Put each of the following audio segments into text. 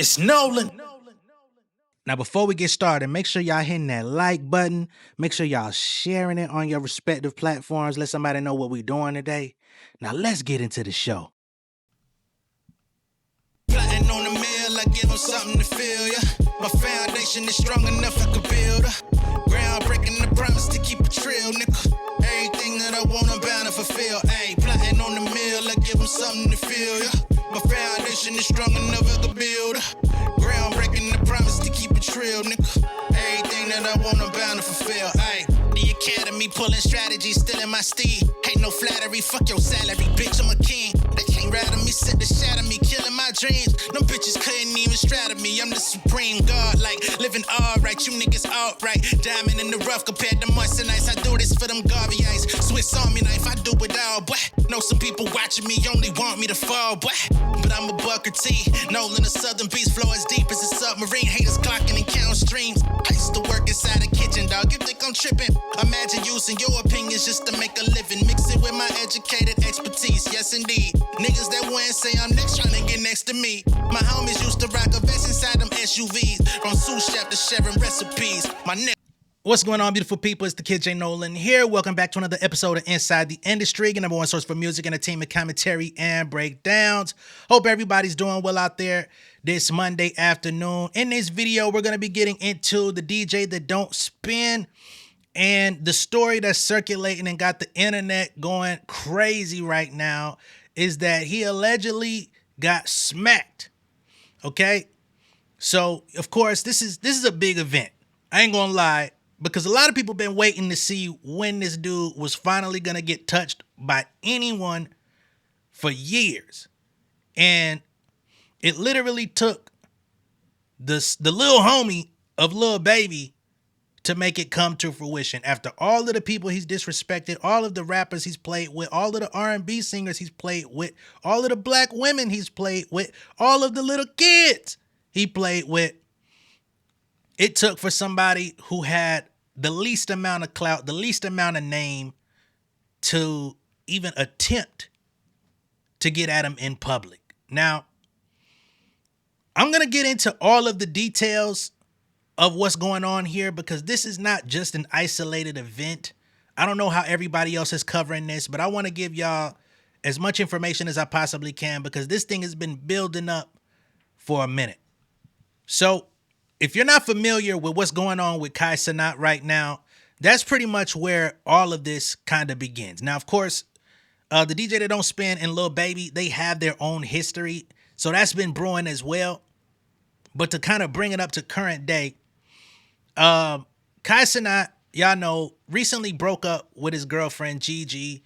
It's Nolan. Now, before we get started, make sure y'all hitting that like button. Make sure y'all sharing it on your respective platforms. Let somebody know what we're doing today. Now, let's get into the show. Plotting on the mill, I give them something to feel, yeah. My foundation is strong enough I could build her. Groundbreaking the promise to keep it trill, nigga. Everything that I want, I'm bound to fulfill. Ayy, plotting on the mill, I give them something to feel, yeah. My foundation is strong enough I could build her. Groundbreaking the promise to keep it trill, nigga. Everything that I want, I'm bound to fulfill. Ayy, the academy pulling strategies, still in my steed. Ain't no flattery, fuck your salary, bitch, I'm a king. They can't rattle me, sit to shatter me, killing my dreams. Them bitches couldn't even straddle me. I'm the supreme god, like living alright. You niggas alright. Diamond in the rough compared to months and nights. I do this for them Garvey ice. Swiss Army knife, I do it all, boy. Know some people watching me only want me to fall, boy. But I'm a Booker T. Nolan, the southern beast, flow as deep as a submarine. Haters clocking and count streams. I used to work inside a kitchen, dog. You think I'm tripping? Imagine using your opinions just to make a living. Mix it with my educated expertise, yes indeed. Niggas that wouldn't say I'm next trying to get next to me. My homies used to rock a vest inside them SUVs. From sous chef to sharing recipes. My neck. What's going on, beautiful people? It's the kid J Nolan here. Welcome back to another episode of Inside the Industry, your number one source for music, entertainment, commentary, and breakdowns. Hope everybody's doing well out there this Monday afternoon. In this video, we're going to be getting into the DJ that don't spin and the story that's circulating and got the internet going crazy right now is that he allegedly got smacked. Okay? So, of course, this is a big event. I ain't gonna lie. Because a lot of people been waiting to see when this dude was finally going to get touched by anyone for years. And it literally took the little homie of Lil Baby to make it come to fruition. After all of the people he's disrespected, all of the rappers he's played with, all of the R&B singers he's played with, all of the black women he's played with, all of the little kids he played with, it took for somebody who had the least amount of clout, the least amount of name to even attempt to get at him in public. Now, I'm going to get into all of the details of what's going on here because this is not just an isolated event. I don't know how everybody else is covering this, but I want to give y'all as much information as I possibly can because this thing has been building up for a minute. So, if you're not familiar with what's going on with Kai Cenat right now, that's pretty much where all of this kind of begins. Now, of course, the DJ That Don't Spin and Lil Baby, they have their own history. So that's been brewing as well. But to kind of bring it up to current day, Kai Cenat, y'all know, recently broke up with his girlfriend, Gigi.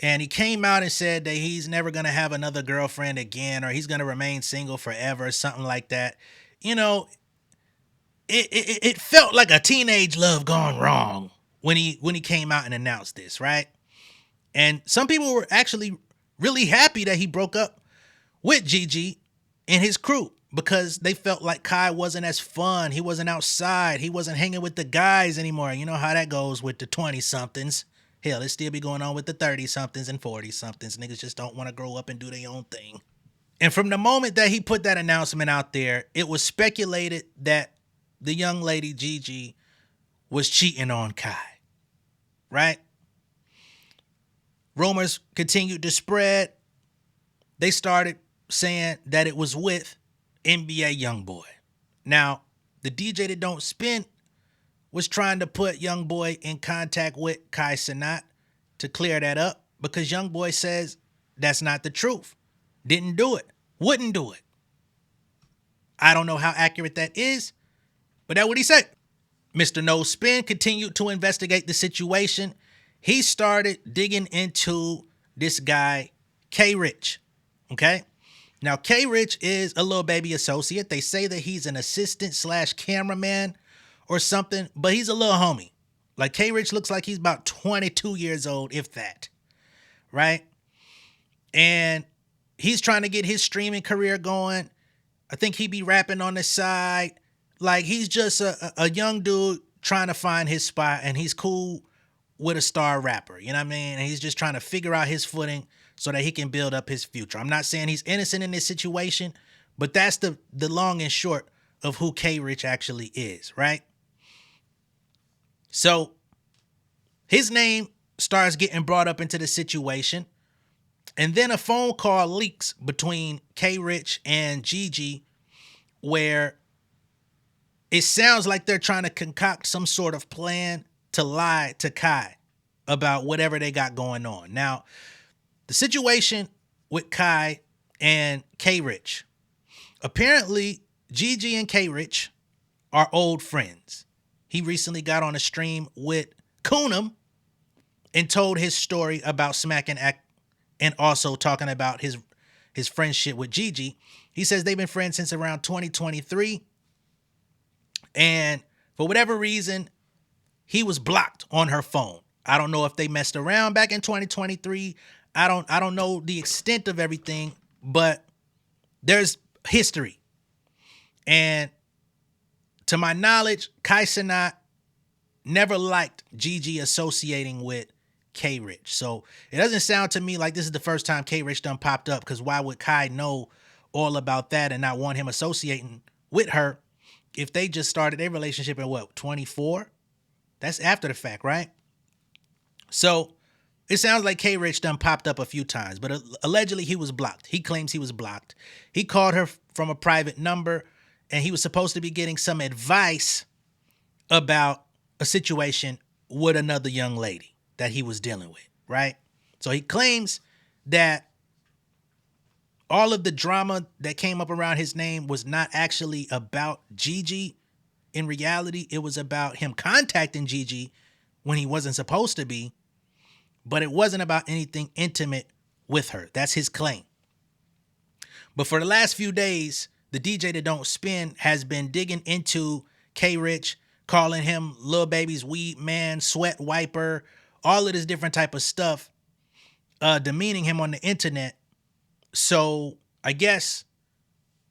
And he came out and said that he's never going to have another girlfriend again or he's going to remain single forever or something like that. You know, it felt like a teenage love gone wrong when he came out and announced this, right? And some people were actually really happy that he broke up with Gigi and his crew because they felt like Kai wasn't as fun. He wasn't outside. He wasn't hanging with the guys anymore. You know how that goes with the 20-somethings. Hell, it still be going on with the 30-somethings and 40-somethings. Niggas just don't want to grow up and do their own thing. And from the moment that he put that announcement out there, it was speculated that the young lady, Gigi, was cheating on Kai, right? Rumors continued to spread. They started saying that it was with NBA YoungBoy. Now, the DJ That Don't Spin was trying to put YoungBoy in contact with Kai Cenat to clear that up because YoungBoy says that's not the truth. Didn't do it. Wouldn't do it. I don't know how accurate that is. But that's what he said. Mr. No Spin continued to investigate the situation. He started digging into this guy, KRich. Okay? Now, KRich is a Lil Baby associate. They say that he's an assistant / cameraman or something, but he's a little homie. Like, KRich looks like he's about 22 years old, if that. Right? And he's trying to get his streaming career going. I think he be rapping on the side. Like, he's just a young dude trying to find his spot, and he's cool with a star rapper. You know what I mean? And he's just trying to figure out his footing so that he can build up his future. I'm not saying he's innocent in this situation, But that's the long and short of who KRich actually is, right? So his name starts getting brought up into the situation. And then a phone call leaks between KRich and Gigi where it sounds like they're trying to concoct some sort of plan to lie to Kai about whatever they got going on. Now, the situation with Kai and KRich. Apparently, Gigi and KRich are old friends. He recently got on a stream with Cuffem and told his story about smacking and also talking about his friendship with Gigi. He says they've been friends since around 2023. And for whatever reason, he was blocked on her phone. I don't know if they messed around back in 2023. I don't know the extent of everything, but there's history. And to my knowledge, Kai Cenat never liked Gigi associating with KRich. So it doesn't sound to me like this is the first time KRich done popped up, because why would Kai know all about that and not want him associating with her if they just started their relationship in what, 24? That's after the fact, right? So it sounds like KRich done popped up a few times, but allegedly he was blocked. He claims he was blocked. He called her from a private number, and he was supposed to be getting some advice about a situation with another young lady that he was dealing with, right? So he claims that all of the drama that came up around his name was not actually about Gigi. In reality, it was about him contacting Gigi when he wasn't supposed to be, but it wasn't about anything intimate with her. That's his claim. But for the last few days, the DJ that don't spin has been digging into KRich, calling him Lil Baby's weed man, sweat wiper, all of this different type of stuff, demeaning him on the internet. So I guess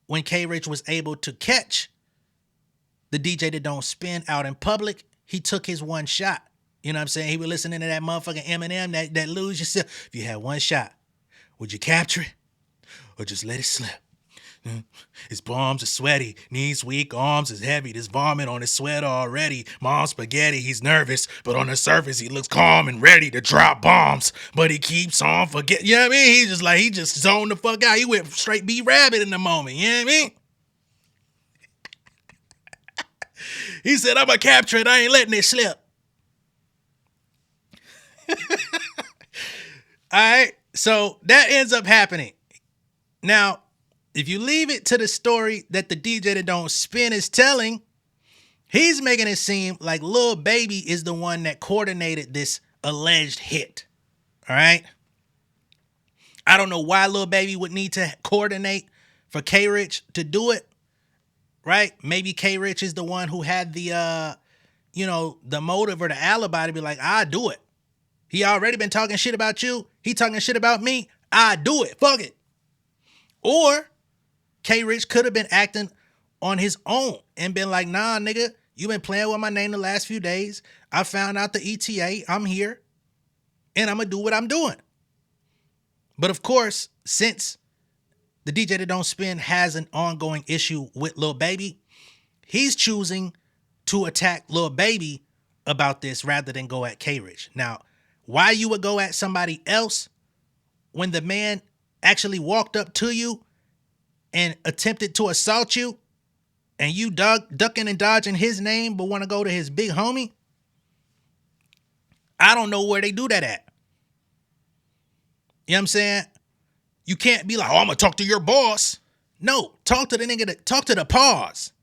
when KRich was able to catch the DJ that don't spin out in public, he took his one shot. You know what I'm saying? He was listening to that motherfucking Eminem, that lose yourself. If you had one shot, would you capture it or just let it slip? His palms are sweaty, knees weak, arms is heavy. There's vomit on his sweater already. Mom's spaghetti, he's nervous, but on the surface he looks calm and ready to drop bombs. But he keeps on forgetting. You know what I mean? He just zoned the fuck out. He went straight B-Rabbit in the moment. You know what I mean? He said, I'm gonna capture it. I ain't letting it slip. All right, so that ends up happening. Now, if you leave it to the story that the DJ that don't spin is telling, he's making it seem like Lil Baby is the one that coordinated this alleged hit. All right. I don't know why Lil Baby would need to coordinate for KRich to do it. Right? Maybe KRich is the one who had the, the motive or the alibi to be like, I do it. He already been talking shit about you. He talking shit about me. I do it. Fuck it. Or KRich could have been acting on his own and been like, nah, nigga, you been playing with my name the last few days. I found out the ETA. I'm here. And I'm going to do what I'm doing. But of course, since the DJ that don't spin has an ongoing issue with Lil Baby, he's choosing to attack Lil Baby about this rather than go at KRich. Now, why you would go at somebody else when the man actually walked up to you and attempted to assault you, and you ducking and dodging his name but want to go to his big homie? I don't know where they do that at. You know what I'm saying? You can't be like, oh, I'm going to talk to your boss. No, talk to the nigga, talk to the paws.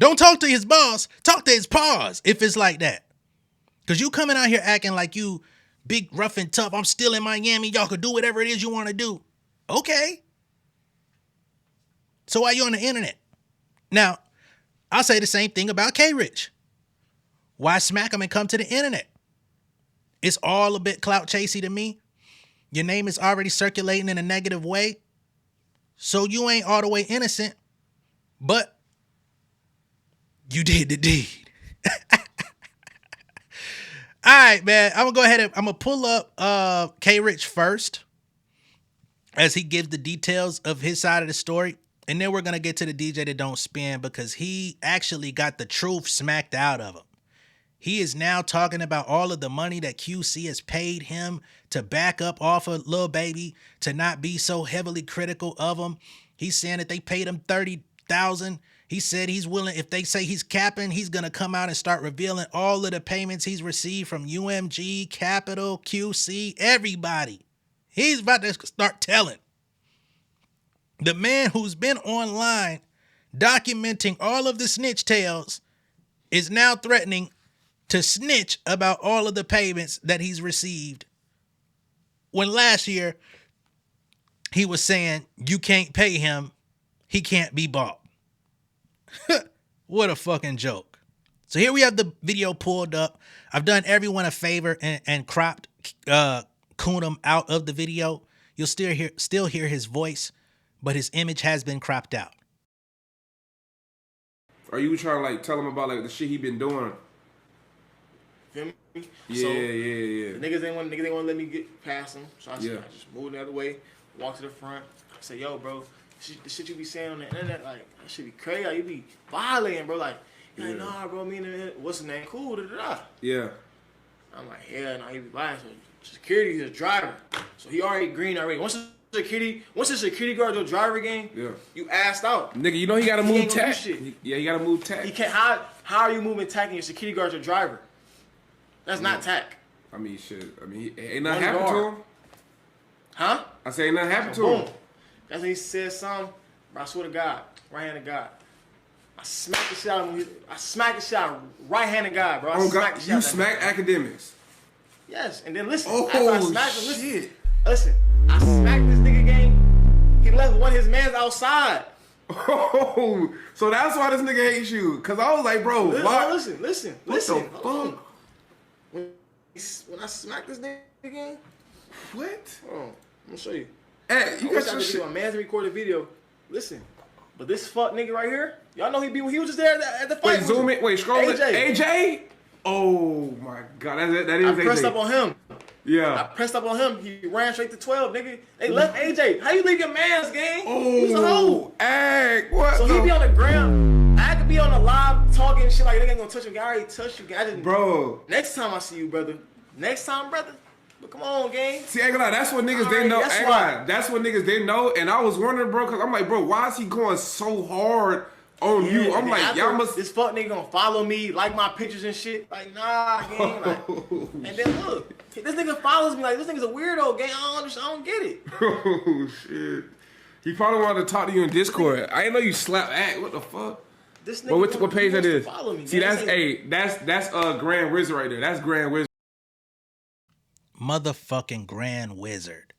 Don't talk to his boss, talk to his paws if it's like that. Because you coming out here acting like you big, rough, and tough. I'm still in Miami. Y'all could do whatever it is you want to do. Okay. So why you on the internet? Now, I'll say the same thing about KRich. Why smack him and come to the internet? It's all a bit clout chasey to me. Your name is already circulating in a negative way. So you ain't all the way innocent, but you did the deed. All right, man. I'm going to go ahead and I'm going to pull up KRich first. as he gives the details of his side of the story. And then we're going to get to the DJ that don't spin, because he actually got the truth smacked out of him. He is now talking about all of the money that QC has paid him to back up off of Lil Baby, to not be so heavily critical of him. He's saying that they paid him $30,000. He said he's willing, if they say he's capping, he's going to come out and start revealing all of the payments he's received from UMG, Capital, QC, everybody. He's about to start telling. The man who's been online documenting all of the snitch tales is now threatening to snitch about all of the payments that he's received. When last year he was saying you can't pay him, he can't be bought. What a fucking joke. So here we have the video pulled up. I've done everyone a favor and cropped Cuffem out of the video. You'll still hear his voice, but his image has been cropped out. Are you trying to like tell him about like the shit he been doing? Feel me? Yeah, so, yeah. The niggas ain't want to let me get past him, so I Yeah. just moved the other way, walked to the front. I said, "Yo, bro, the shit you be saying on the internet, like that shit be crazy. Like, you be violating, bro. Like, you're like, nah, bro, me and what's his name? Cool, da da da." Yeah. I'm like, yeah, nah, he be lying. So security is a driver, so he already green already. Once the security guard your driver game, Yeah. you assed out. Nigga, you know he gotta He move ain't gonna do tack. shit. Yeah, he gotta move tack. He can't. How are you moving tack and your security guard your driver? That's not tack. I mean, shit. I mean, ain't nothing One happened to guard. him. Huh? I say ain't nothing happened to Boom. him. That's when he said something. Bro, I swear to God, right hand of God. I smacked the shit out of him. I smacked the shit out of right hand of God, bro. I Oh smacked God, the shit you out of that smacked nigga. Academics. Yes, and then listen. Oh, after I smacked him, listen. shit. Listen, I smacked this nigga game. He left one of his mans outside. Oh, so that's why this nigga hates you. Cause I was like, bro, why? Listen. What the Hold on. fuck? When I smacked this nigga game, What? hold on, I'm gonna show you. Hey, you I wish got I your could shit. get my man's recorded video. Listen, but this fuck nigga right here, y'all know he was just there at the fight. Wait, with zoom you. in. Wait, scroll it. AJ. AJ? Oh my God, that is I AJ. pressed up on him. I Yeah. pressed up on him. He ran straight to 12, nigga. They left AJ. How you leave your man's game? He's a hoe. Oh, Ag, what? So he be on the ground. I could be on the live talking and shit like they ain't gonna touch him. I already touched you. I didn't. Bro. Next time I see you, brother. Next time, brother. But come on, gang. See, ain't gonna lie, that's what niggas they Alright, know. that's Ain't why. gonna lie, that's what niggas they know. And I was wondering, bro, cause I'm like, bro, why is he going so hard on you? Yeah, I'm and like, after y'all must. This fuck nigga gonna follow me, like my pictures and shit. Like, nah, gang. Like, and then look, this nigga follows me. Like, this nigga's a weirdo, gang. I don't understand. I don't get it. Oh shit. He probably wanted to talk to you in Discord. I didn't know you slap Ag. What the fuck? This nigga. But what page that wants to is? follow me, See, gang. that's Grand Wizard right there. That's Grand Wizard. Motherfucking Grand Wizard.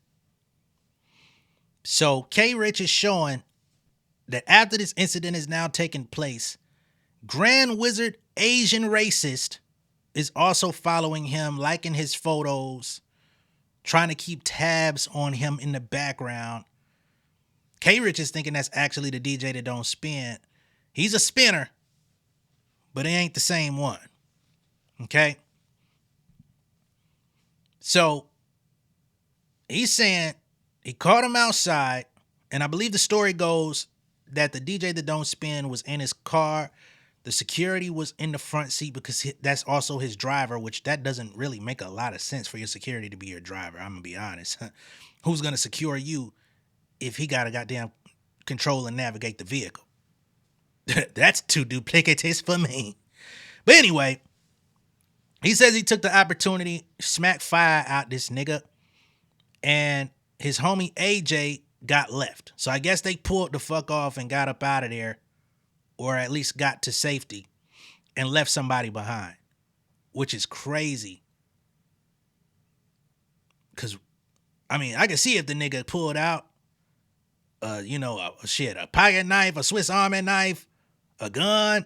So KRich is showing that after this incident is now taking place, Grand Wizard, Asian racist, is also following him, liking his photos, trying to keep tabs on him in the background. KRich is thinking that's actually the DJ that don't spin. He's a spinner, but it ain't the same one. Okay? So he's saying he caught him outside, and I believe the story goes that the DJ that don't spin was in his car. The security was in the front seat because that's also his driver, which that doesn't really make a lot of sense for your security to be your driver. I'm going to be honest. Who's going to secure you if he got to goddamn control and navigate the vehicle? That's too duplicitous for me. But anyway, he says he took the opportunity, smacked fire out this nigga, and his homie AJ got left. So I guess they pulled the fuck off and got up out of there, or at least got to safety and left somebody behind, which is crazy. Because, I mean, I can see if the nigga pulled out, a pocket knife, a Swiss Army knife, a gun.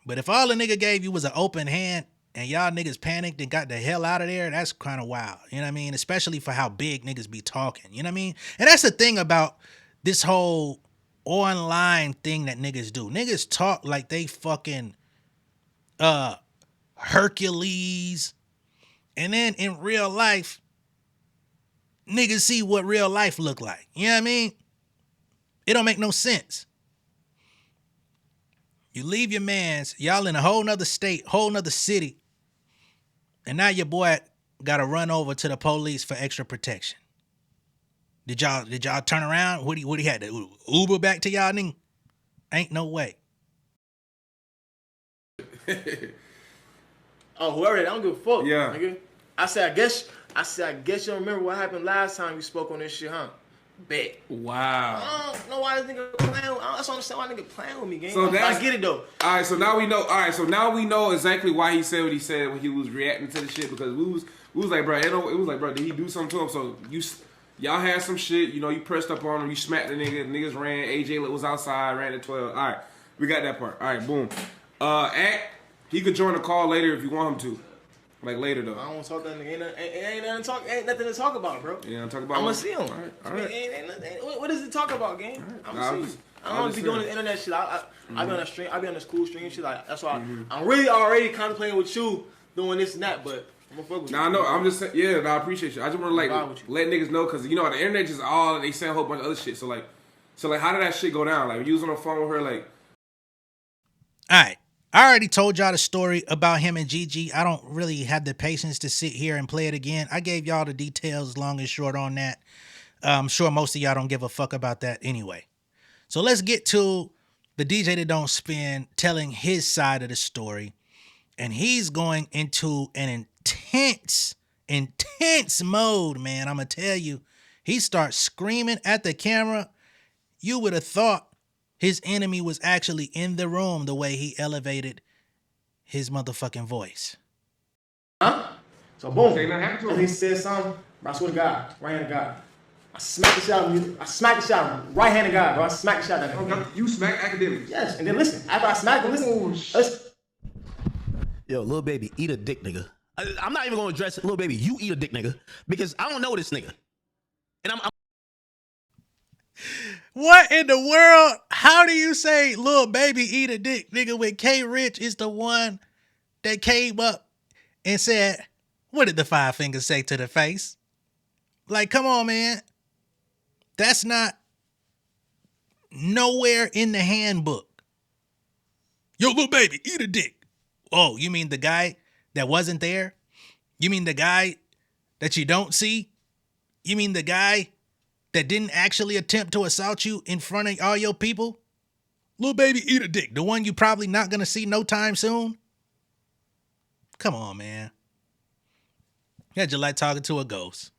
But if all the nigga gave you was an open hand and y'all niggas panicked and got the hell out of there, that's kind of wild. You know what I mean? Especially for how big niggas be talking. You know what I mean? And that's the thing about this whole online thing that niggas do. Niggas talk like they fucking Hercules. And then in real life, niggas see what real life look like. You know what I mean? It don't make no sense. You leave your mans, y'all in a whole nother state, whole nother city, and now your boy got to run over to the police for extra protection. Did y'all turn around? What he had to Uber back to y'all, nigga? Ain't no way. Oh, whoever that, I don't give a fuck. Yeah. Nigga. I said, I guess you don't remember what happened last time you spoke on this shit, huh? Bet. Wow. I don't know why this nigga playing with me. I don't understand why nigga playing with me, gang. So I get it though. All right, so now we know. All right, so now we know exactly why he said what he said when he was reacting to the shit, because we was like, bro, it was like, bro, did he do something to him? So y'all had some shit, you know, you pressed up on him, you smacked the niggas ran, AJ was outside, ran at 12. All right, we got that part. All right, boom. He could join the call later if you want him to. Like later though. I don't want to talk to that nigga. Ain't nothing to talk about, bro. Yeah, I'm talking about. I'm gonna see him. All right. What does it talk about, gang? I'm gonna see him. I don't want to be doing this internet shit. I be on the stream. I be on the school stream shit. Like that's why I'm really already contemplating with you doing this and that. But I'm gonna fuck with you. Nah, I know. I'm just saying. Yeah, I appreciate you. I just want to like let niggas know, because you know the internet just all they say a whole bunch of other shit. So like, how did that shit go down? Like, you was on the phone with her, like. All right. I already told y'all the story about him and Gigi. I don't really have the patience to sit here and play it again. I gave y'all the details long and short on that. I'm sure most of y'all don't give a fuck about that anyway. So let's get to the DJ that don't spin telling his side of the story. And he's going into an intense mode, man. I'm going to tell you. He starts screaming at the camera. You would have thought his enemy was actually in the room the way he elevated his motherfucking voice. Huh? So boom. Say nothing happened to him. And he said something, bro, I swear to God, right hand of God. I smacked the shit out of him. I smacked the shit out of him. Right hand of God, bro. I smacked the shit out of him. You smacked Akademiks. Yes, and then listen. After I smacked him, listen. Yo, Lil Baby, eat a dick, nigga. I'm not even gonna address it. Lil Baby, you eat a dick, nigga. Because I don't know this nigga. And I'm What in the world? How do you say Lil Baby eat a dick, nigga, when KRich is the one that came up and said, what did the five fingers say to the face? Like, come on, man. That's not nowhere in the handbook. Yo, Lil Baby, eat a dick. Oh, you mean the guy that wasn't there? You mean the guy that you don't see? You mean the guy that didn't actually attempt to assault you in front of all your people? Lil Baby, eat a dick. The one you probably not going to see no time soon? Come on, man. That's just like talking to a ghost.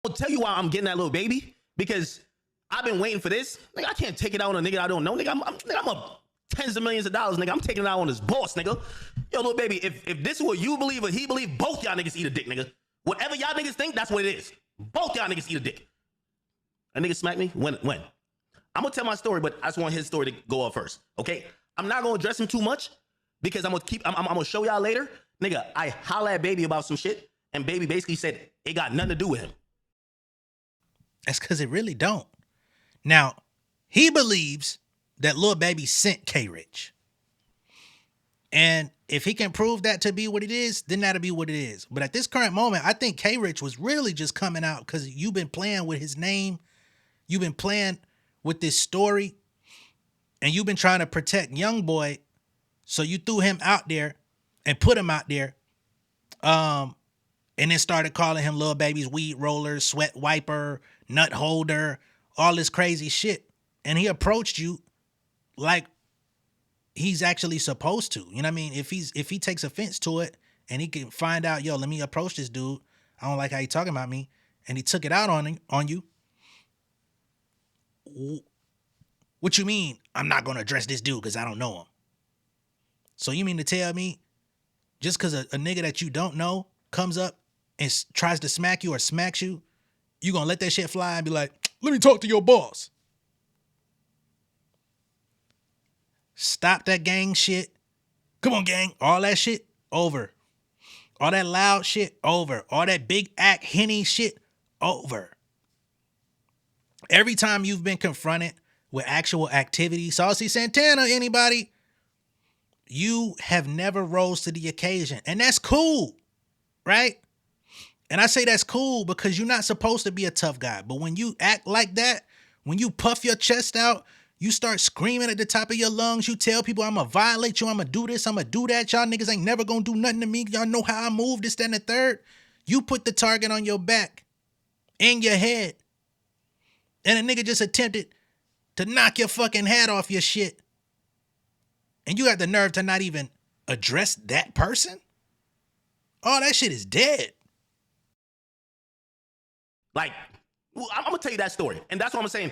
gonna tell you why I'm getting that Lil Baby, because I've been waiting for this. Nigga, I can't take it out on a nigga I don't know. Nigga, I'm up tens of millions of dollars, nigga. I'm taking it out on this boss, nigga. Yo, Lil Baby, if this is what you believe or he believe, both y'all niggas eat a dick, nigga. Whatever y'all niggas think, that's what it is. Both y'all niggas eat a dick. A nigga smack me? When? I'm gonna tell my story, but I just want his story to go up first, okay? I'm not gonna address him too much because I'm gonna show y'all later. Nigga, I holla at Baby about some shit, and Baby basically said it got nothing to do with him. That's because it really don't. Now, he believes that Lil Baby sent KRich. And if he can prove that to be what it is, then that'll be what it is. But at this current moment, I think KRich was really just coming out because you've been playing with his name. You've been playing with this story. And you've been trying to protect Youngboy. So you threw him out there and put him out there. And then started calling him Lil Baby's weed roller, sweat wiper, nut holder, all this crazy shit. And he approached you like he's actually supposed to. You know what I mean? If he takes offense to it and he can find out, yo, let me approach this dude. I don't like how he talking about me. And he took it out on you. What you mean? I'm not going to address this dude because I don't know him. So you mean to tell me just because a nigga that you don't know comes up and tries to smack you or smacks you, you going to let that shit fly and be like, let me talk to your boss? Stop that gang shit. Come on, gang. All that shit, over. All that loud shit, over. All that big act Henny shit, over. Every time you've been confronted with actual activity, Saucy Santana, anybody, you have never rose to the occasion. And that's cool, right? And I say that's cool because you're not supposed to be a tough guy. But when you act like that, when you puff your chest out, you start screaming at the top of your lungs. You tell people, I'm going to violate you. I'm going to do this. I'm going to do that. Y'all niggas ain't never going to do nothing to me. Y'all know how I move, this, that, and the third. You put the target on your back, in your head. And a nigga just attempted to knock your fucking hat off your shit. And you got the nerve to not even address that person? Oh, that shit is dead. Like, I'm gonna tell you that story. And that's what I'm saying.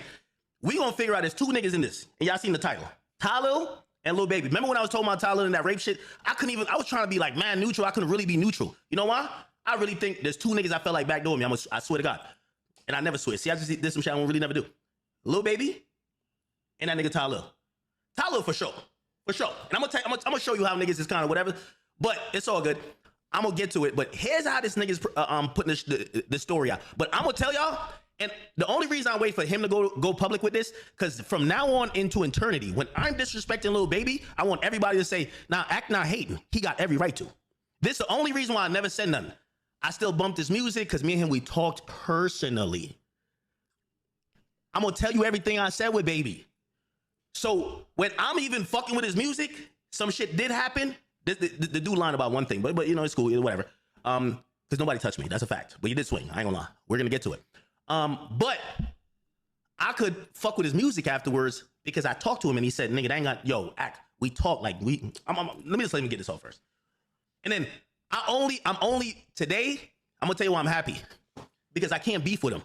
We gonna figure out there's two niggas in this. And y'all seen the title. Tyler and Lil Baby. Remember when I was talking about Tyler and that rape shit? I was trying to be like, man, neutral. I couldn't really be neutral. You know why? I really think there's two niggas I felt like backdooring me. I swear to God. And I never swear. See, I just did some shit I won't really never do. Lil Baby and that nigga Tyler. Tyler for sure. For sure. And I'm gonna show you how niggas is kind of whatever. But it's all good. I'm gonna get to it. But here's how this nigga's putting the story out. But I'm gonna tell y'all, and the only reason I wait for him to go public with this, because from now on into eternity, when I'm disrespecting Lil Baby, I want everybody to say, now act not hating. He got every right to. This is the only reason why I never said nothing. I still bumped his music because me and him, we talked personally. I'm gonna tell you everything I said with Baby. So when I'm even fucking with his music, some shit did happen. The dude lied about one thing, but you know, it's cool, whatever. Because nobody touched me. That's a fact. But he did swing. I ain't gonna lie. We're gonna get to it. But I could fuck with his music afterwards because I talked to him and he said, nigga, that ain't got, yo, act. We talk like let me get this off first. And then I'm only today, I'm gonna tell you why I'm happy. Because I can't beef with him.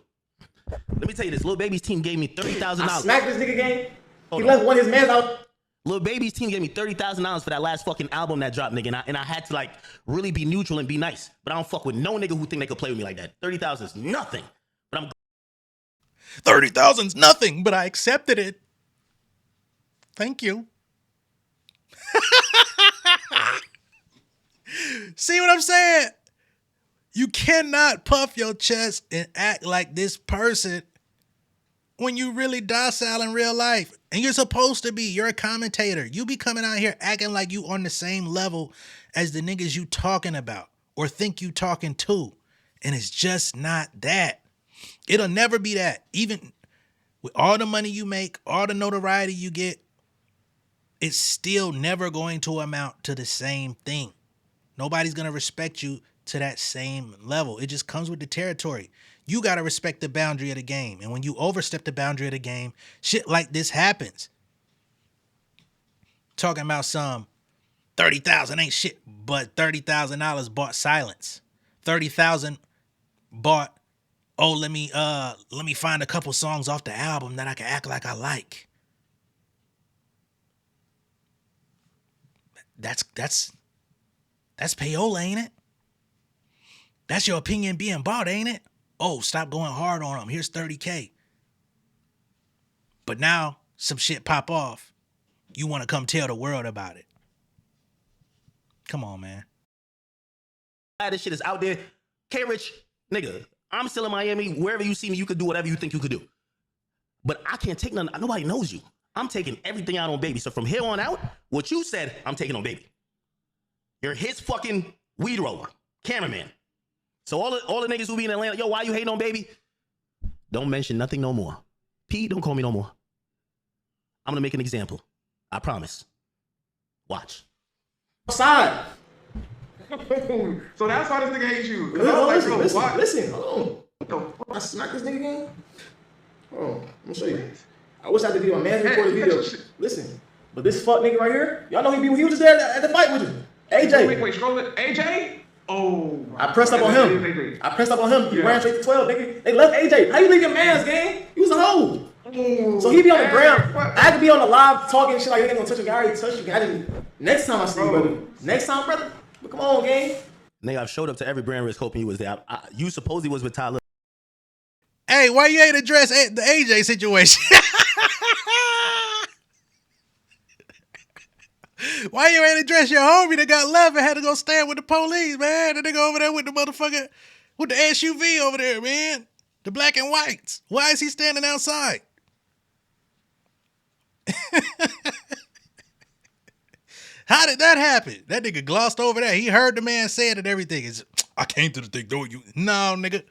Let me tell you this. Lil Baby's team gave me $30,000. I smacked this nigga game. He left one of his mans out. Lil Baby's team gave me $30,000 for that last fucking album that dropped, nigga. And I had to like really be neutral and be nice. But I don't fuck with no nigga who think they could play with me like that. 30,000 is nothing. But I'm 30,000's nothing, but I accepted it. Thank you. See what I'm saying? You cannot puff your chest and act like this person when you really docile in real life. And you're supposed to be. You're a commentator. You be coming out here acting like you on the same level as the niggas you talking about or think you talking to. And it's just not that. It'll never be that. Even with all the money you make, all the notoriety you get, it's still never going to amount to the same thing. Nobody's going to respect you to that same level. It just comes with the territory. You got to respect the boundary of the game. And when you overstep the boundary of the game, shit like this happens. Talking about some 30,000 ain't shit, but $30,000 bought silence. 30,000 bought, oh, let me find a couple songs off the album that I can act like I like. That's payola, ain't it? That's your opinion being bought, ain't it? Oh, stop going hard on them. Here's 30K. But now some shit pop off. You want to come tell the world about it. Come on, man. This shit is out there. KRich, nigga, I'm still in Miami. Wherever you see me, you could do whatever you think you could do. But I can't take nothing. Nobody knows you. I'm taking everything out on Baby. So from here on out, what you said, I'm taking on Baby. You're his fucking weed roller, cameraman. So all the niggas who be in Atlanta, yo, why you hating on Baby? Don't mention nothing no more. P, don't call me no more. I'm gonna make an example. I promise. Watch. Outside. So that's why this nigga hates you. Listen, hold on. I smacked this nigga game. Hold on, I'm gonna show you. I wish I could do a man recorded video. Listen, but this fuck nigga right here, y'all know he was just there at the fight with you. AJ. Wait, scroll it. AJ? Oh. I pressed up on him. He ran straight to 12, nigga. They left AJ. How you leave your man's game? He was a hoe. So he be on the ground. I could be on the live talking shit like you ain't gonna touch a guy. I already touched you. Next time I see you, brother. Next time, brother. But come on, gang. Nigga, I've showed up to every Brand Risk hoping you was there. You supposedly was with Tyler. Hey, why you ain't address the AJ situation? Why you ain't address your homie that got left and had to go stand with the police, man? The nigga over there with the motherfucker, with the SUV over there, man. The black and whites. Why is he standing outside? How did that happen? That nigga glossed over that. He heard the man say it and everything. I came to the thing, though. No, nigga.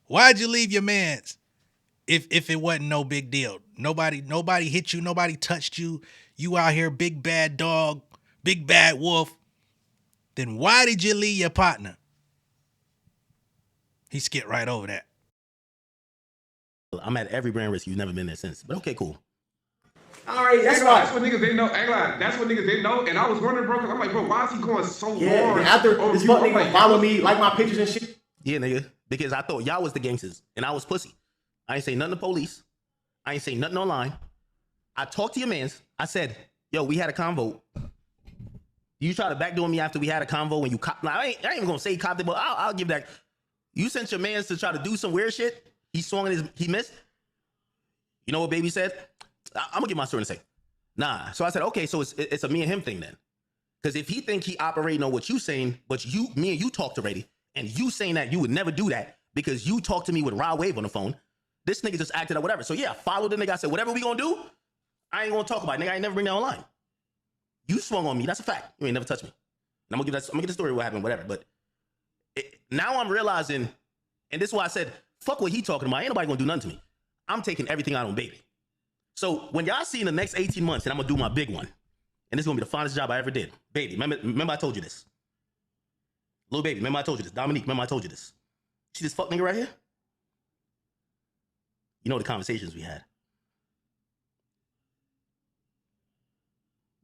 Why'd you leave your mans if it wasn't no big deal? Nobody hit you. Nobody touched you. You out here, big bad dog, big bad wolf. Then why did you leave your partner? He skipped right over that. I'm at every brand risk. You've never been there since. But okay, cool. All right, that's That's what niggas didn't know. That's what niggas didn't know. And I was wondering, bro, because I'm like, bro, why is he going so hard? After this fuck nigga follow me, like my pictures and shit. Yeah, nigga. Because I thought y'all was the gangsters and I was pussy. I ain't say nothing to police. I ain't say nothing online. I talked to your mans. I said, yo, we had a convo. You try to backdoor me after we had a convo when you cop. Now, I ain't even gonna say copped it, but I'll give that. You sent your mans to try to do some weird shit. He swung and he missed. You know what Baby said? I'm gonna get my story and say, nah. So I said, okay, so it's a me and him thing then. Because if he think he operating on what you saying, but me and you talked already, and you saying that you would never do that because you talked to me with Raw Wave on the phone, this nigga just acted out whatever. So yeah, I followed the nigga. I said, whatever we gonna do, I ain't gonna talk about it. Nigga, I ain't never bring that online. You swung on me. That's a fact. You ain't never touched me. And I'm gonna get the story of what happened, whatever. But now I'm realizing, and this is why I said, fuck what he talking about. Ain't nobody gonna do nothing to me. I'm taking everything out on Baby. So when y'all see in the next 18 months, and I'm gonna do my big one, and this is gonna be the finest job I ever did. Baby, remember I told you this. Lil Baby, remember I told you this. Dominique, remember I told you this. See this fuck nigga right here? You know the conversations we had.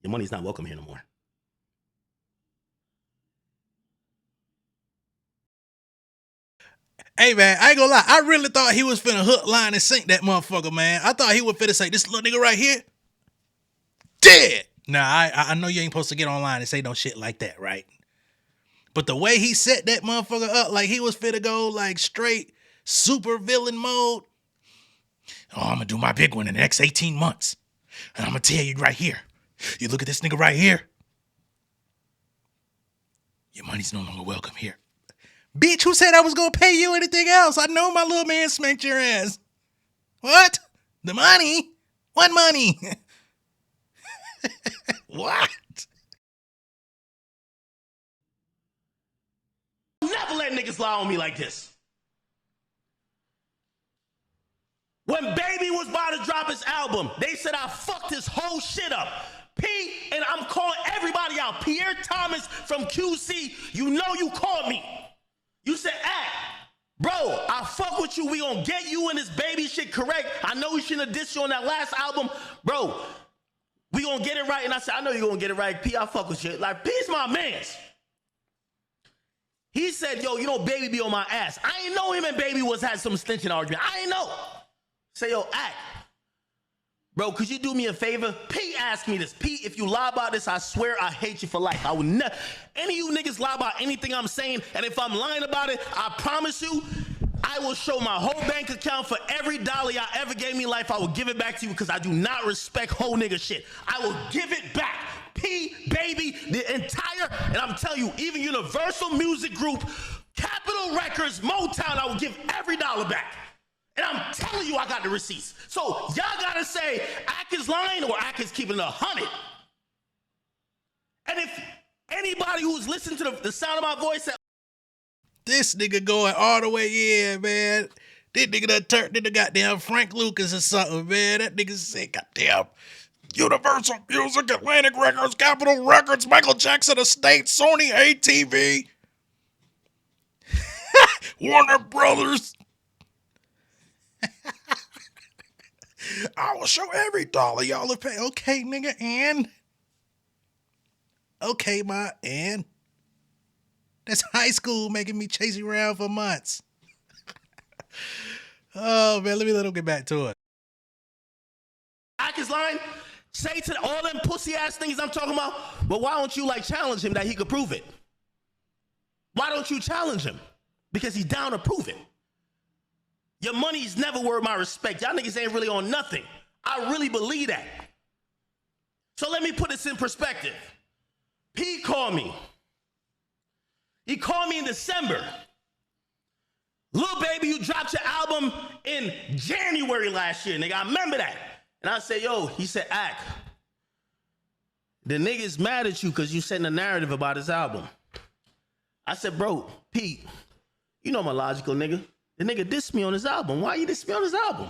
Your money's not welcome here no more. Hey, man, I ain't gonna lie. I really thought he was finna hook, line, and sink that motherfucker, man. I thought he was finna say, this little nigga right here, dead. Nah, I know you ain't supposed to get online and say no shit like that, right? But the way he set that motherfucker up, like he was finna go like straight super villain mode. Oh, I'm gonna do my big one in the next 18 months. And I'm gonna tell you right here. You look at this nigga right here. Your money's no longer welcome here. Bitch, who said I was gonna pay you anything else? I know my little man spanked your ass. What? The money? What money? What? Never let niggas lie on me like this. When Baby was about to drop his album, they said I fucked his whole shit up. And I'm calling everybody out. Pierre Thomas from QC, you know you called me. You said, bro, I fuck with you. We gonna get you and this Baby shit correct. I know we shouldn't have dissed you on that last album. Bro, we gonna get it right. And I said, I know you gonna get it right. P, I fuck with you. Like, P's my mans. He said, yo, you know Baby be on my ass. I ain't know him and Baby had some stinching argument. I ain't know. Say, yo, bro, could you do me a favor? P asked me this. P, if you lie about this, I swear I hate you for life. I will never. Any of you niggas lie about anything I'm saying, and if I'm lying about it, I promise you, I will show my whole bank account for every dollar y'all ever gave me in life. I will give it back to you because I do not respect whole nigga shit. I will give it back. P, Baby, the entire, and I'm telling you, even Universal Music Group, Capitol Records, Motown, I will give every dollar back. And I'm telling you, I got the receipts. So y'all gotta say, Ak is lying or Ak is keeping 100. And if anybody who's listened to the sound of my voice said, this nigga going all the way in, man. This nigga done turned into goddamn Frank Lucas or something, man. That nigga said, goddamn, Universal Music, Atlantic Records, Capitol Records, Michael Jackson Estate, Sony ATV, Warner Brothers. I will show every dollar y'all have paid. Okay, nigga, and? Okay, ma, and? That's high school making me chase you around for months. Oh, man, let him get back to it. Ak is lying, say to all them pussy ass things I'm talking about, but why don't you like challenge him that he could prove it? Why don't you challenge him? Because he's down to prove it. Your money's never worth my respect. Y'all niggas ain't really on nothing. I really believe that. So let me put this in perspective. P called me. He called me in December. Lil Baby, you dropped your album in January last year, nigga. I remember that. And I said, yo, he said, Ak, the nigga's mad at you because you setting a narrative about his album. I said, bro, Pete, you know I'm a logical nigga. The nigga dissed me on his album. Why you diss me on his album?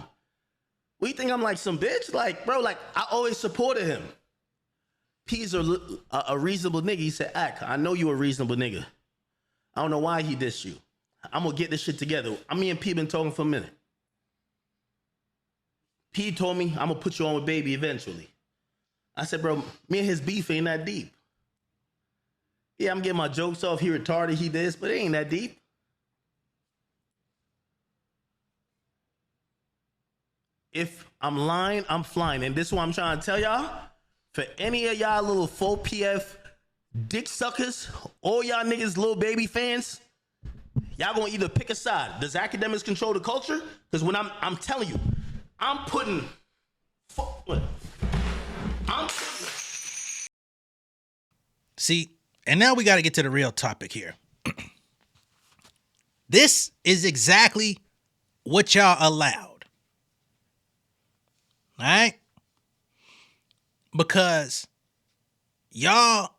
What, you think I'm like some bitch? Like, bro, like, I always supported him. Pete's a reasonable nigga. He said, I know you a reasonable nigga. I don't know why he dissed you. I'm gonna get this shit together. Me and Pete been talking for a minute. Pete told me I'm gonna put you on with Baby eventually. I said, bro, me and his beef ain't that deep. Yeah, I'm getting my jokes off. He retarded, he this, but it ain't that deep. If I'm lying, I'm flying. And this is what I'm trying to tell y'all. For any of y'all little 4PF dick suckers, all y'all niggas Lil Baby fans, y'all gonna either pick a side. Does Akademiks control the culture? Because when I'm telling you, I'm putting... See, and now we got to get to the real topic here. This is exactly what y'all allowed. All right? Because y'all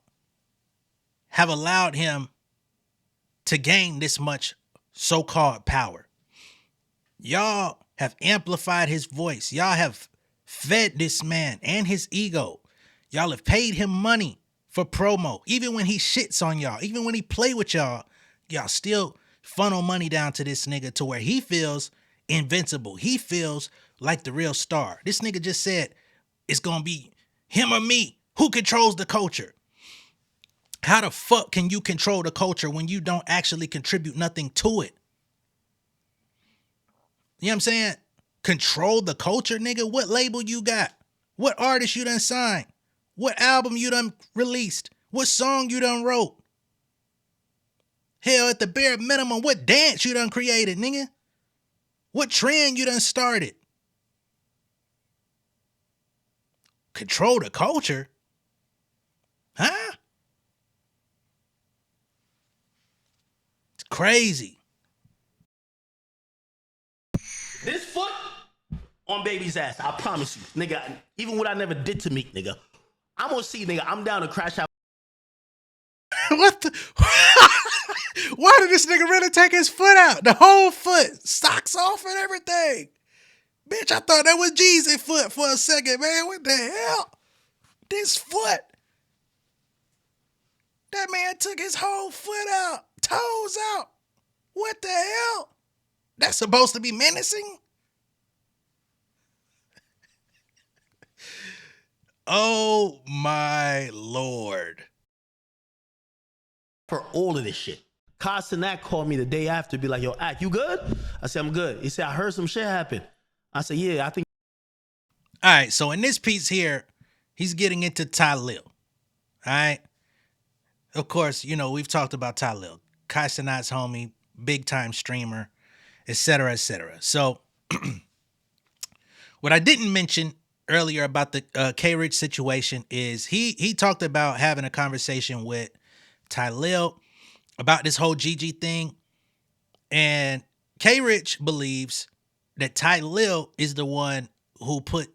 have allowed him to gain this much so-called power. Y'all have amplified his voice. Y'all have fed this man and his ego. Y'all have paid him money for promo. Even when he shits on y'all, even when he play with y'all, y'all still funnel money down to this nigga to where he feels invincible. He feels like the real star. This nigga just said it's gonna be him or me. Who controls the culture? How the fuck can you control the culture when you don't actually contribute nothing to it? You know what I'm saying? Control the culture, nigga. What label you got? What artist you done signed? What album you done released? What song you done wrote? Hell, at the bare minimum, what dance you done created, nigga? What trend you done started? Control the culture? Huh? It's crazy. This foot on Baby's ass, I promise you, nigga. Even what I never did to Meek, nigga. I'm gonna see, nigga. I'm down to crash out. What the? Why did this nigga really take his foot out? The whole foot, socks off and everything. Bitch, I thought that was Jeezy's foot for a second, man. What the hell? This foot. That man took his whole foot out, toes out. What the hell? That's supposed to be menacing? Oh my Lord. For all of this shit. Kasanak called me the day after, be like, yo, Ak, you good? I said, I'm good. He said, I heard some shit happen. I said, yeah, I think. All right, so in this piece here, he's getting into Talil. All right? Of course, you know, we've talked about Talil. Kasanak's homie, big time streamer, etc., etc. So, what I didn't mention earlier about the KRich situation is he talked about having a conversation with Talil about this whole Gigi thing, and KRich believes that Talil is the one who put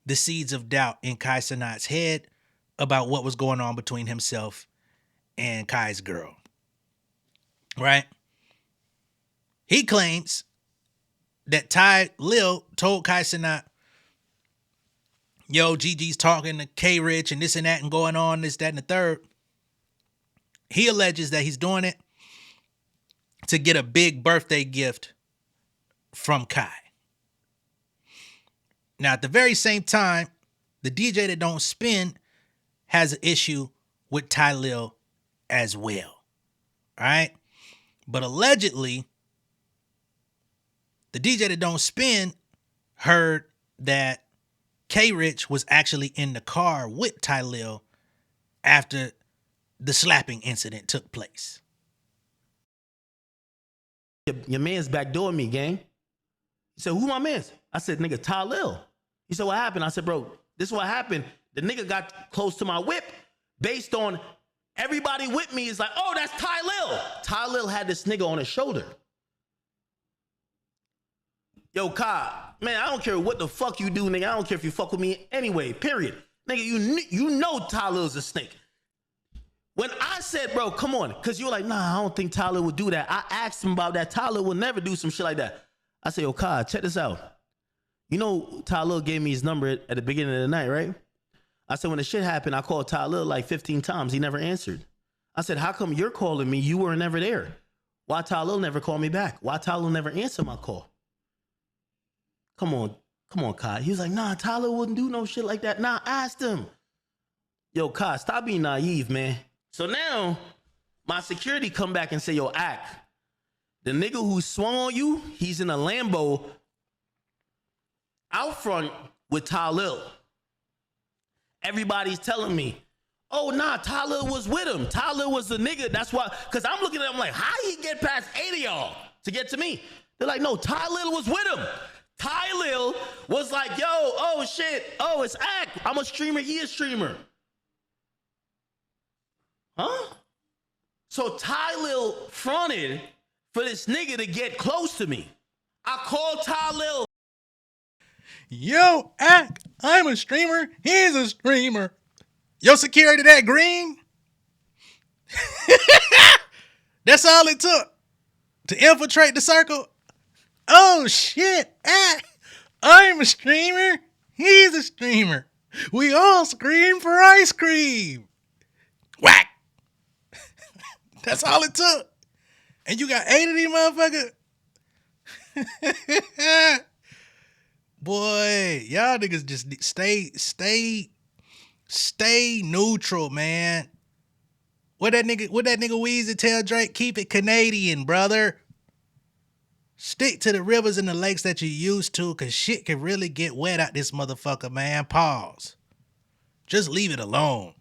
the seeds of doubt in Kai Cenat's head about what was going on between himself and Kai's girl. Right? He claims that Talil told Kai Cenat, yo, Gigi's talking to KRich and this and that and going on, this, that, and the third. He alleges that he's doing it to get a big birthday gift from Kai. Now, at the very same time, the DJ that don't spin has an issue with Talil as well. All right? But allegedly, the DJ that don't spin heard that KRich was actually in the car with Talil after the slapping incident took place. Your man's backdooring me, gang. He said, who my man's? I said, nigga, Talil. He said, what happened? I said, bro, this is what happened. The nigga got close to my whip based on everybody with me is like, oh, that's Talil. Talil had this nigga on his shoulder. Yo, Kai, man, I don't care what the fuck you do, nigga. I don't care if you fuck with me anyway, period. Nigga, you know Talil's a snake. When I said, bro, come on, because you were like, nah, I don't think Tyler would do that. I asked him about that. Tyler will never do some shit like that. I said, yo, Kai, check this out. You know, Tyler gave me his number at the beginning of the night, right? I said, when the shit happened, I called Tyler like 15 times. He never answered. I said, how come you're calling me? You were never there. Why Tyler never called me back? Why Tyler never answered my call? Come on, Kai. He was like, nah, Tyler wouldn't do no shit like that. Nah, I asked him. Yo, Kai, stop being naive, man. So now, my security come back and say, yo, Ak, the nigga who swung on you, he's in a Lambo out front with Tyler. Everybody's telling me, oh, nah, Tyler was with him. Tyler was the nigga. That's why, because I'm looking at him like, how he get past 8 of y'all to get to me? They're like, no, Tyler was with him. Tyler was like, yo, oh, shit. Oh, it's Ak. I'm a streamer. He a streamer. Huh? So Tyler fronted for this nigga to get close to me. I called Tyler. Yo, Ak, I'm a streamer. He's a streamer. Your security that green? That's all it took to infiltrate the circle? Oh, shit, Ak, I'm a streamer. He's a streamer. We all scream for ice cream. Whack. That's all it took. And you got 8 of these motherfuckers? Boy, y'all niggas just stay neutral, man. What that nigga Weezy tell Drake? Keep it Canadian, brother. Stick to the rivers and the lakes that you used to, cause shit can really get wet out this motherfucker, man. Pause. Just leave it alone.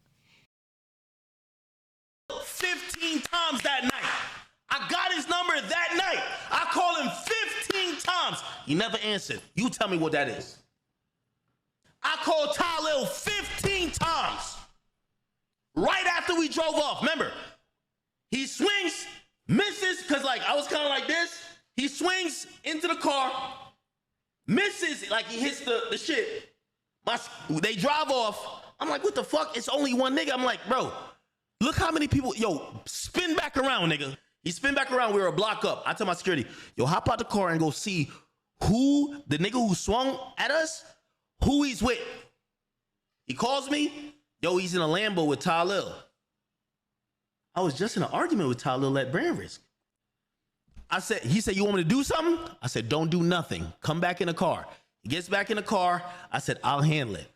15 times that night. I got his number that night. I called him 15 times. He never answered. You tell me what that is. I called Tyler 15 times. Right after we drove off. Remember, he swings, misses, because like I was kind of like this. He swings into the car, misses, like he hits the shit. They drive off. I'm like, what the fuck? It's only one nigga. I'm like, bro, look how many people. Yo, spin back around, nigga. He spin back around. We were a block up. I tell my security, yo, hop out the car and go see who, the nigga who swung at us, who he's with. He calls me, yo, he's in a Lambo with Tyler. I was just in an argument with Tyler at Brand Risk. He said, you want me to do something? I said, don't do nothing. Come back in the car. He gets back in the car. I said, I'll handle it.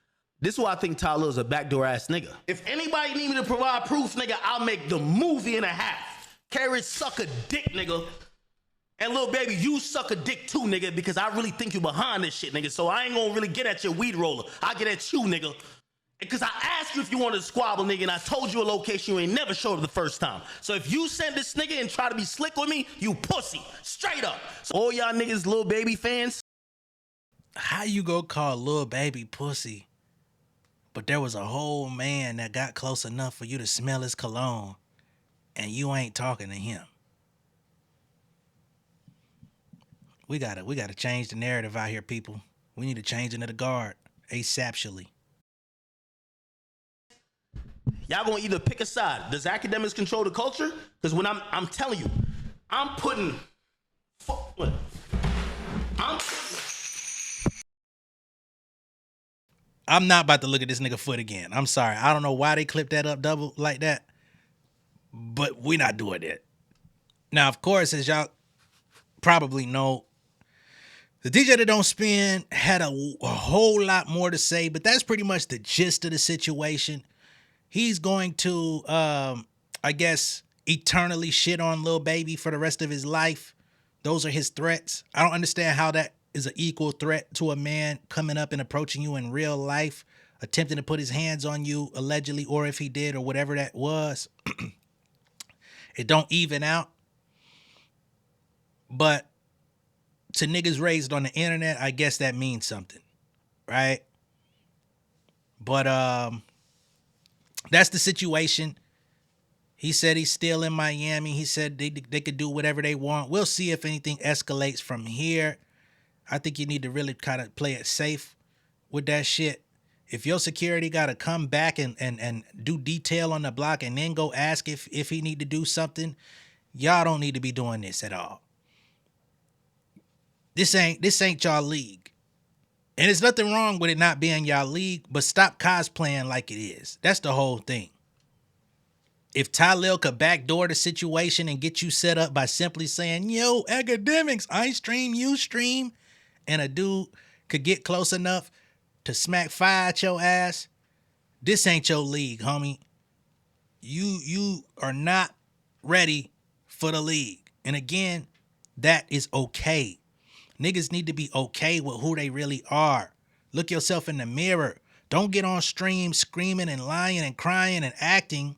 This is why I think Tyler's a backdoor ass nigga. If anybody need me to provide proof, nigga, I'll make the movie and a half. KRich suck a dick, nigga. And Lil Baby, you suck a dick too, nigga, because I really think you behind this shit, nigga. So I ain't gonna really get at your weed roller. I get at you, nigga. Because I asked you if you wanted to squabble, nigga, and I told you a location you ain't never showed up the first time. So if you send this nigga and try to be slick with me, you pussy. Straight up. So all y'all niggas, Lil Baby fans. How you go call Lil Baby pussy, but there was a whole man that got close enough for you to smell his cologne, and you ain't talking to him? We gotta change the narrative out here, people. We need to change into the guard ASAPally. Y'all gonna either pick a side. Does Akademiks control the culture? Because when I'm telling you, I'm putting. I'm not about to look at this nigga foot again. I'm sorry. I don't know why they clipped that up double like that, but we not doing it. Now, of course, as y'all probably know, the DJ that don't spin had a whole lot more to say, but that's pretty much the gist of the situation. He's going to, I guess, eternally shit on Lil Baby for the rest of his life. Those are his threats. I don't understand how that is an equal threat to a man coming up and approaching you in real life, attempting to put his hands on you, allegedly, or if he did, or whatever that was. It don't even out. But to niggas raised on the internet, I guess that means something, right? But that's the situation. He said he's still in Miami. He said they could do whatever they want. We'll see if anything escalates from here. I think you need to really kind of play it safe with that shit If your security got to come back and do detail on the block and then go ask if he need to do something, y'all don't need to be doing this at all. This ain't y'all league. And there's nothing wrong with it not being y'all league, but stop cosplaying like it is. That's the whole thing. If Tylil could backdoor the situation and get you set up by simply saying, yo, Akademiks, I stream, you stream, and a dude could get close enough to smack fire at your ass, this ain't your league, homie. You are not ready for the league. And again, that is okay. Niggas need to be okay with who they really are. Look yourself in the mirror. Don't get on stream screaming and lying and crying and acting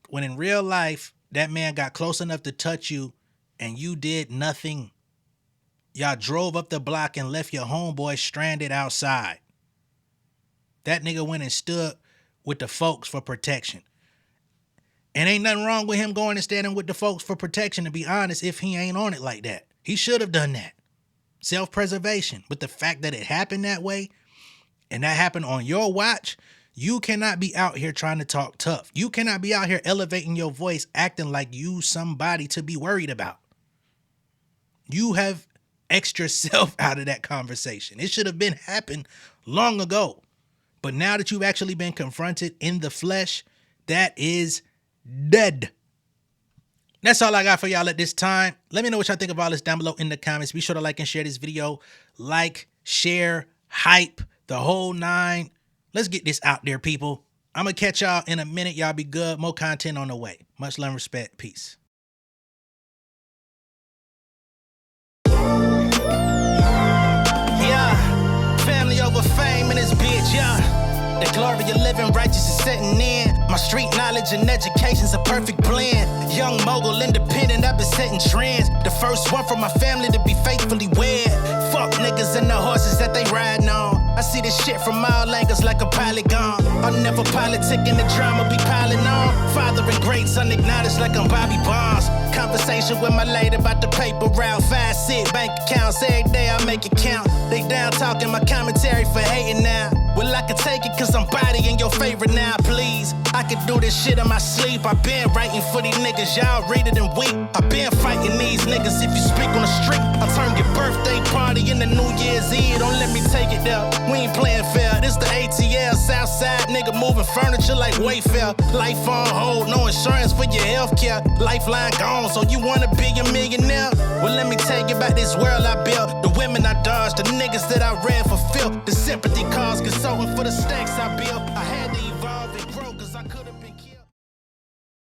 when in real life, that man got close enough to touch you and you did nothing. Y'all drove up the block and left your homeboy stranded outside. That nigga went and stood with the folks for protection. And ain't nothing wrong with him going and standing with the folks for protection, to be honest, if he ain't on it like that. He should have done that. Self-preservation. But the fact that it happened that way, and that happened on your watch, you cannot be out here trying to talk tough. You cannot be out here elevating your voice, acting like you somebody to be worried about. You have X'd yourself out of that conversation. It should have been happened long ago. But now that you've actually been confronted in the flesh, that is dead. That's all I got for y'all at this time. Let me know what y'all think of all this down below in the comments. Be sure to like and share this video. Like, share, hype, the whole nine. Let's get this out there, people. I'm going to catch y'all in a minute. Y'all be good. More content on the way. Much love and respect. Peace. Yeah, family over fame in this bitch, yeah. The glory of living righteous is setting in. My street knowledge and education's a perfect blend. Young mogul, independent, I've been setting trends. The first one from my family to be faithfully wed. Fuck niggas and the horses that they riding on. I see this shit from all angles like a polygon. I'll never politic and the drama be piling on. Father and great son acknowledged like I'm Bobby Bonds. Conversation with my lady about the paper route. 5-6 bank accounts every day I make it count. They down talking my commentary for hating now. Well, I can take it cause I'm bodying your favorite now, please. I can do this shit in my sleep. I been writing for these niggas, y'all read it and weep. I been fighting these niggas if you speak on the street. I'll turn your birthday party into New Year's Eve. Don't let me take it there. We ain't playing fair. This the ATL, Southside nigga moving furniture like Wayfair. Life on hold, no insurance for your healthcare. Lifeline gone, so you wanna be a millionaire? Well, let me tell you about this world I built. The women I dodged, the niggas that I read for filth. The sympathy calls, consulting for the stacks I built.